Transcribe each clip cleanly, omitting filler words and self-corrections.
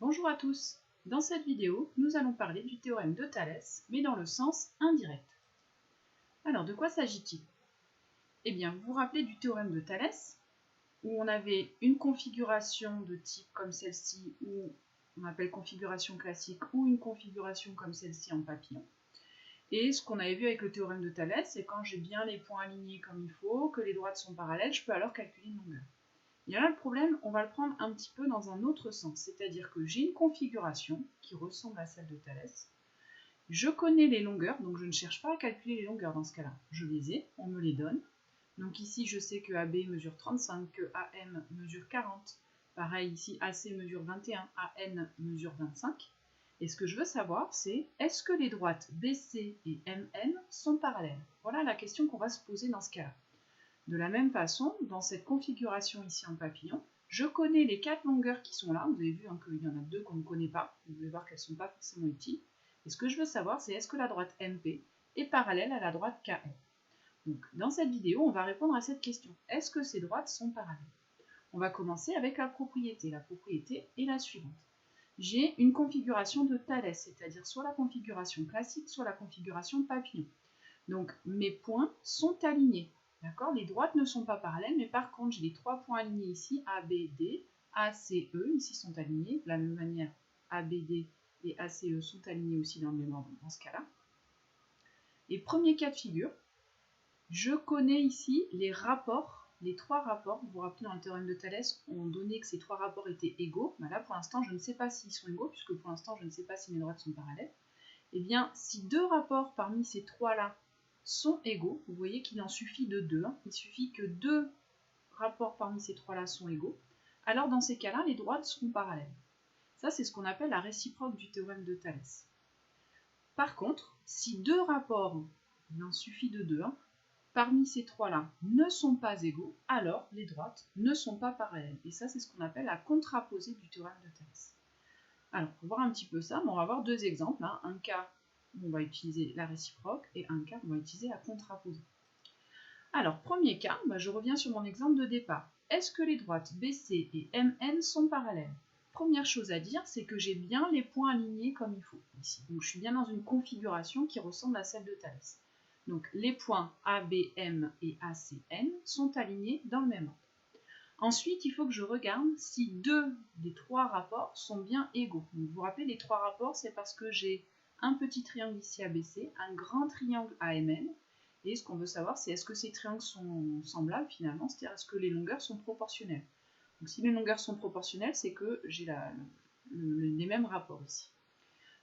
Bonjour à tous. Dans cette vidéo, nous allons parler du théorème de Thalès, mais dans le sens indirect. Alors, de quoi s'agit-il? Eh bien, vous vous rappelez du théorème de Thalès, où on avait une configuration de type comme celle-ci, ou on appelle configuration classique, ou une configuration comme celle-ci en papillon. Et ce qu'on avait vu avec le théorème de Thalès, c'est quand j'ai bien les points alignés comme il faut, que les droites sont parallèles, je peux alors calculer une longueur. Et là, le problème, on va le prendre un petit peu dans un autre sens, c'est-à-dire que j'ai une configuration qui ressemble à celle de Thalès. Je connais les longueurs, donc je ne cherche pas à calculer les longueurs dans ce cas-là. Je les ai, on me les donne. Donc ici, je sais que AB mesure 35, que AM mesure 40. Pareil, ici, AC mesure 21, AN mesure 25. Et ce que je veux savoir, c'est est-ce que les droites BC et MN sont parallèles? Voilà la question qu'on va se poser dans ce cas-là. De la même façon, dans cette configuration ici en papillon, je connais les 4 longueurs qui sont là. Vous avez vu qu'il y en a 2 qu'on ne connaît pas. Vous allez voir qu'elles ne sont pas forcément utiles. Et ce que je veux savoir, c'est est-ce que la droite MP est parallèle à la droite KM? Donc, dans cette vidéo, on va répondre à cette question. Est-ce que ces droites sont parallèles? On va commencer avec la propriété. La propriété est la suivante. J'ai une configuration de Thalès, c'est-à-dire soit la configuration classique, soit la configuration papillon. Donc, mes points sont alignés. D'accord? Les droites ne sont pas parallèles, mais par contre, j'ai les 3 points alignés ici, A, B, D, A, C, E, ici sont alignés. De la même manière, A, B, D et A, C, E sont alignés aussi dans le même ordre dans ce cas-là. Et premier cas de figure, je connais ici les rapports, les 3 rapports. Vous vous rappelez, dans le théorème de Thalès, on donnait que ces 3 rapports étaient égaux. Ben là, pour l'instant, je ne sais pas s'ils sont égaux, puisque pour l'instant, je ne sais pas si mes droites sont parallèles. Eh bien, si 2 rapports parmi ces 3-là sont égaux, vous voyez qu'il en suffit de 2, il suffit que 2 rapports parmi ces 3-là sont égaux, alors dans ces cas-là, les droites seront parallèles. Ça, c'est ce qu'on appelle la réciproque du théorème de Thalès. Par contre, si 2 rapports, il en suffit de 2, parmi ces 3-là ne sont pas égaux, alors les droites ne sont pas parallèles. Et ça, c'est ce qu'on appelle la contraposée du théorème de Thalès. Alors, pour voir un petit peu ça, on va voir 2 exemples. Un cas où on va utiliser la réciproque et un cas où on va utiliser la contraposée. Alors, premier cas, je reviens sur mon exemple de départ. Est-ce que les droites BC et MN sont parallèles? Première chose à dire, c'est que j'ai bien les points alignés comme il faut ici. Donc, je suis bien dans une configuration qui ressemble à celle de Thalès. Donc, les points ABM et ACN sont alignés dans le même ordre. Ensuite, il faut que je regarde si 2 des 3 rapports sont bien égaux. Donc, vous vous rappelez, les 3 rapports, c'est parce que j'ai un petit triangle ici ABC, un grand triangle AMN, et ce qu'on veut savoir, c'est est-ce que ces triangles sont semblables finalement, c'est-à-dire est-ce que les longueurs sont proportionnelles. Donc si les longueurs sont proportionnelles, c'est que j'ai les mêmes rapports ici.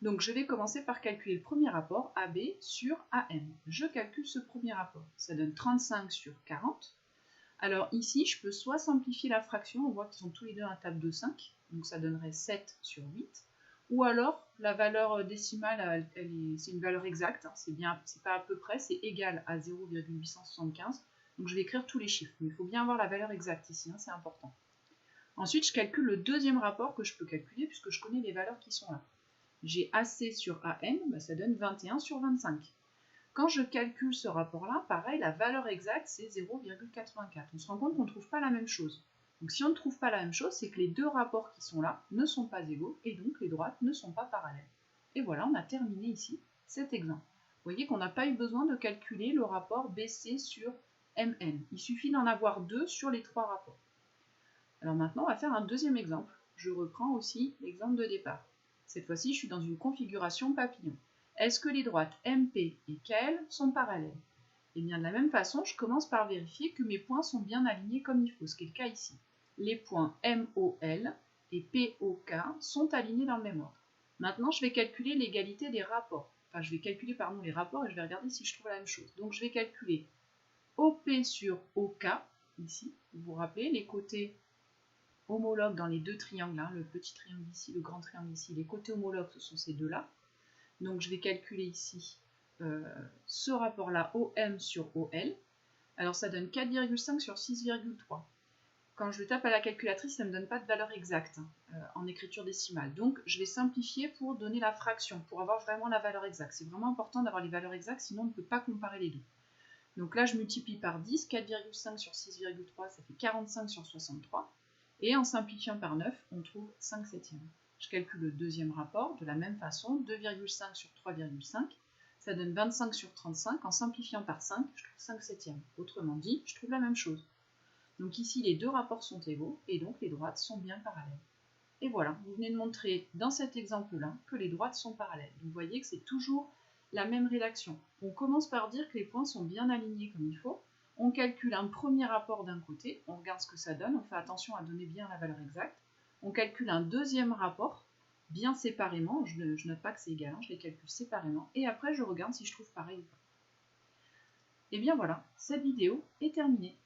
Donc je vais commencer par calculer le premier rapport, AB sur AM. Je calcule ce premier rapport. Ça donne 35 sur 40. Alors ici, je peux soit simplifier la fraction, on voit qu'ils sont tous les deux à table de 5, donc ça donnerait 7 sur 8, ou alors la valeur décimale, c'est une valeur exacte, c'est pas à peu près, c'est égal à 0,875, donc je vais écrire tous les chiffres, mais il faut bien avoir la valeur exacte ici, c'est important. Ensuite, je calcule le deuxième rapport que je peux calculer, puisque je connais les valeurs qui sont là. J'ai AC sur AN, ça donne 21 sur 25. Quand je calcule ce rapport-là, pareil, la valeur exacte, c'est 0,84. On se rend compte qu'on ne trouve pas la même chose. Donc si on ne trouve pas la même chose, c'est que les 2 rapports qui sont là ne sont pas égaux, et donc les droites ne sont pas parallèles. Et voilà, on a terminé ici cet exemple. Vous voyez qu'on n'a pas eu besoin de calculer le rapport BC sur MN. Il suffit d'en avoir 2 sur les 3 rapports. Alors maintenant, on va faire un deuxième exemple. Je reprends aussi l'exemple de départ. Cette fois-ci, je suis dans une configuration papillon. Est-ce que les droites MP et KL sont parallèles? Et bien de la même façon, je commence par vérifier que mes points sont bien alignés comme il faut, ce qui est le cas ici. Les points MOL et POK sont alignés dans le même ordre. Maintenant, je vais calculer l'égalité des rapports. Enfin, je vais calculer, les rapports et je vais regarder si je trouve la même chose. Donc, je vais calculer OP sur OK, ici. Vous vous rappelez, les côtés homologues dans les 2 triangles, le petit triangle ici, le grand triangle ici, les côtés homologues, ce sont ces 2-là. Donc je vais calculer ici ce rapport-là, OM sur OL. Alors ça donne 4,5 sur 6,3. Quand je le tape à la calculatrice, ça ne me donne pas de valeur exacte en écriture décimale. Donc je vais simplifier pour donner la fraction, pour avoir vraiment la valeur exacte. C'est vraiment important d'avoir les valeurs exactes, sinon on ne peut pas comparer les deux. Donc là je multiplie par 10, 4,5 sur 6,3, ça fait 45 sur 63. Et en simplifiant par 9, on trouve 5 septièmes. Je calcule le deuxième rapport de la même façon, 2,5 sur 3,5, ça donne 25 sur 35, en simplifiant par 5, je trouve 5 septièmes. Autrement dit, je trouve la même chose. Donc ici, les deux rapports sont égaux, et donc les droites sont bien parallèles. Et voilà, vous venez de montrer dans cet exemple-là que les droites sont parallèles. Vous voyez que c'est toujours la même rédaction. On commence par dire que les points sont bien alignés comme il faut. On calcule un premier rapport d'un côté, on regarde ce que ça donne, on fait attention à donner bien la valeur exacte. On calcule un deuxième rapport, bien séparément, je note pas que c'est égal, je les calcule séparément, et après je regarde si je trouve pareil ou pas. Et bien voilà, cette vidéo est terminée.